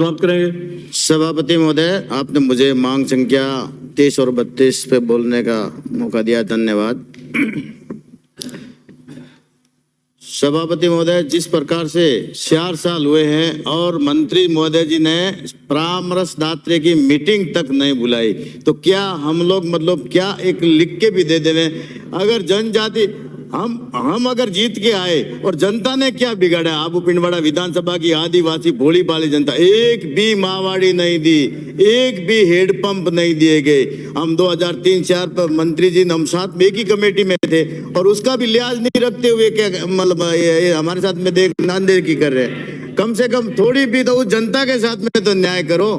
समाप्त करेंगे। सभापति महोदय, आपने मुझे मांग संख्या 30 और 32 पे बोलने का मौका दिया, धन्यवाद। सभापति महोदय, जिस प्रकार से 4 साल हुए हैं और मंत्री महोदय जी ने परामर्शदात्री की मीटिंग तक नहीं बुलाई, तो क्या हम लोग मतलब क्या एक लिख के भी दे देवे? अगर जनजाति हम अगर जीत के आए और जनता ने क्या बिगाड़ा? आबू पिंडवाड़ा विधानसभा की आदिवासी भोली भाली जनता एक भी मावाड़ी नहीं दी, एक भी हेडपंप नहीं दिए गए। हम 2003-4 पर मंत्री जी हम साथ में एक ही कमेटी में थे और उसका भी लिहाज नहीं रखते हुए क्या मतलब हमारे साथ में देख नांदेड़ की कर रहे हैं। कम से कम थोड़ी भी तो उस जनता के साथ में तो न्याय करो।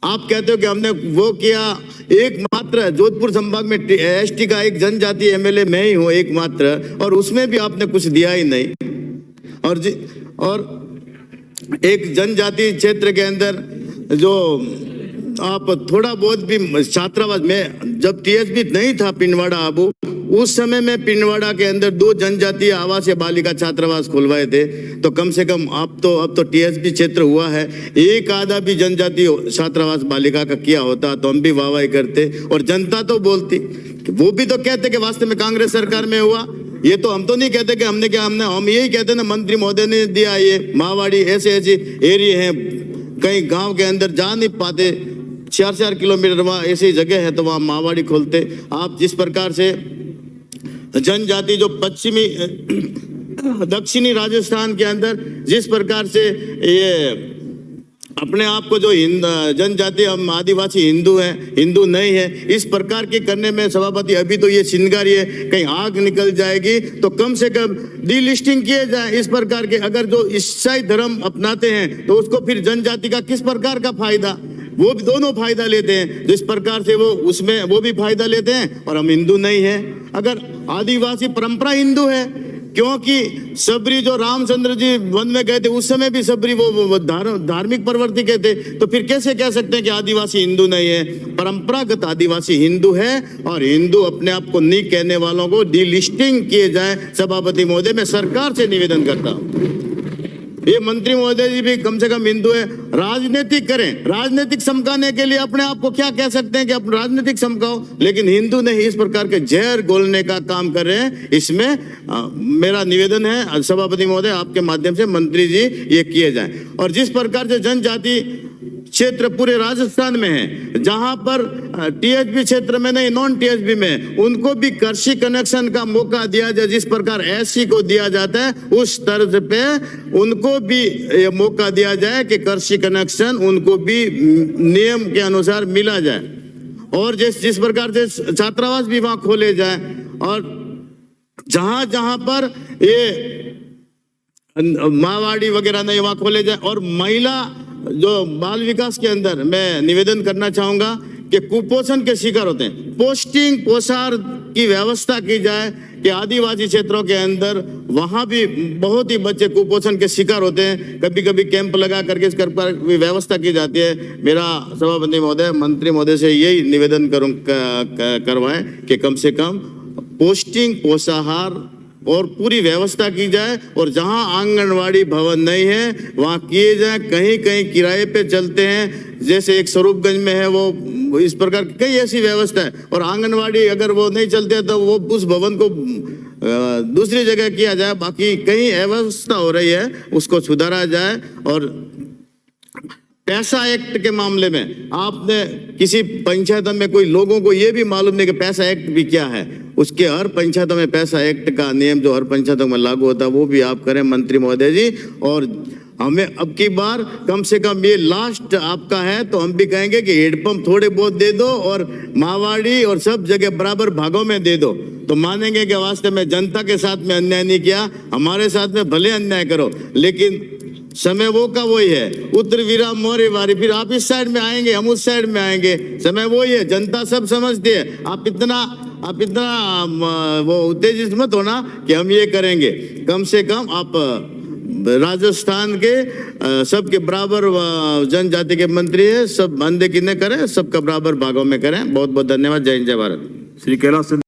आप कहते हो कि हमने वो किया, एकमात्र जोधपुर संभाग में एसटी का एक जनजाति एमएलए मैं ही हूँ एकमात्र, और उसमें भी आपने कुछ दिया ही नहीं। और एक जनजाति क्षेत्र के अंदर जो आप थोड़ा बहुत भी छात्रावास में, जब टीएसबी नहीं था पिंडवाड़ा आबू, उस समय में पिंडवाड़ा के अंदर 2 जनजातीय आवासीय बालिका छात्रावास खुलवाए थे। तो कम से कम अब तो टीएसबी क्षेत्र हुआ है, एक आधा भी जनजातीय छात्रावास बालिका का किया होता तो हम भी वाहवाही करते और जनता तो बोलती। वो भी तो कहते कि वास्तव में कांग्रेस सरकार में हुआ। ये तो हम तो नहीं कहते कि हमने क्या, हम यही कहते ना मंत्री महोदय ने दिया। ये मावाड़ी ऐसे एरिया हैं, कई गाँव के अंदर जा नहीं पाते, 4-4 किलोमीटर वहाँ ऐसी जगह है तो वहाँ मावाड़ी खोलते। आप जिस प्रकार से जनजाति जो पश्चिमी दक्षिणी राजस्थान के अंदर जिस प्रकार से ये अपने आप को जो जनजाति हम आदिवासी हिंदू हैं, हिंदू नहीं है, इस प्रकार के करने में सभापति अभी तो ये चिंगारी है, कहीं आग निकल जाएगी तो कम से कम डीलिस्टिंग किए जाए इस प्रकार के। अगर जो ईसाई धर्म अपनाते हैं तो उसको फिर जनजाति का किस प्रकार का फायदा? वो भी दोनों फायदा लेते हैं। जिस प्रकार से वो उसमें वो भी फायदा लेते हैं और हम हिंदू नहीं है। अगर आदिवासी परंपरा हिंदू है, क्योंकि सबरी जो रामचंद्र जी वन में गए थे उस समय भी सबरी वो धार्मिक प्रवृत्ति के थे, तो फिर कैसे कह सकते हैं कि आदिवासी हिंदू नहीं है? परंपरागत आदिवासी हिंदू है और हिंदू अपने आप को नहीं कहने वालों को डीलिस्टिंग किए जाए। सभापति महोदय, मैं सरकार से निवेदन करता हूँ, ये मंत्री महोदय जी भी कम से कम हिंदू है, राजनीतिक करें। राजनीतिक समकाने के लिए अपने आप को क्या कह सकते हैं कि आप राजनीतिक समकाओ, लेकिन हिंदू नहीं इस प्रकार के जहर घोलने का काम कर रहे हैं। इसमें मेरा निवेदन है सभापति महोदय, आपके माध्यम से मंत्री जी ये किए जाएं। और जिस प्रकार से जनजाति क्षेत्र पूरे राजस्थान में है, जहां पर टीएचबी क्षेत्र में नहीं, नॉन टीएचबी में उनको भी कृषि कनेक्शन का मौका दिया जाए। जिस प्रकार एससी को दिया जाता है उस तर्ज पे उनको भी ये मौका दिया जाए कि कृषि कनेक्शन उनको भी नियम के अनुसार मिला जाए। और जिस प्रकार से छात्रावास भी वहां खोले जाए और जहां जहां पर ये मावाड़ी वगैरह नहीं वहां खोले जाए। और महिला जो बाल विकास के अंदर मैं निवेदन करना चाहूंगा कि कुपोषण के शिकार होते हैं, पोस्टिंग पोषार की व्यवस्था की जाए कि आदिवासी क्षेत्रों के अंदर वहां भी बहुत ही बच्चे कुपोषण के शिकार होते हैं। कभी कभी कैंप लगा करके इस पर व्यवस्था की जाती है। मेरा सभापति महोदय, मंत्री महोदय से यही निवेदन करवाएं कि कम से कम पोस्टिंग पोषाहार और पूरी व्यवस्था की जाए और जहां आंगनवाड़ी भवन नहीं है वहां किए जाए। कहीं कहीं किराए पे चलते हैं, जैसे एक स्वरूपगंज में है, वो इस प्रकार की कई ऐसी व्यवस्था है। और आंगनवाड़ी अगर वो नहीं चलते तो वो उस भवन को दूसरी जगह किया जाए। बाकी कहीं अव्यवस्था हो रही है उसको सुधारा जाए। और पैसा एक्ट के मामले में आपने किसी पंचायत में कोई लोगों को ये भी मालूम नहीं कि पैसा एक्ट भी क्या है, उसके हर पंचायतों में पैसा एक्ट का नियम जो हर पंचायतों में लागू होता है वो भी आप करें मंत्री महोदय जी। और हमें अब की बार कम से कम ये लास्ट आपका है तो हम भी कहेंगे कि हेडपंप थोड़े बहुत दे दो और मावाड़ी और सब जगह बराबर भागों में दे दो, तो मानेंगे कि वास्तव में जनता के साथ में अन्याय नहीं किया। हमारे साथ में भले अन्याय करो लेकिन समय वो का वही है, उत्तर वीरा मोरे वारी, फिर आप इस साइड में आएंगे हम उस साइड में आएंगे, समय वही है। जनता सब समझती है। आप इतना वो उत्तेजित मत होना कि हम ये करेंगे। कम से कम आप राजस्थान के सबके बराबर जनजाति के मंत्री है, सब अनदेखी न करें, सबका बराबर भागों में करें। बहुत बहुत धन्यवाद। जय हिंद, जय भारत। श्री कैलाश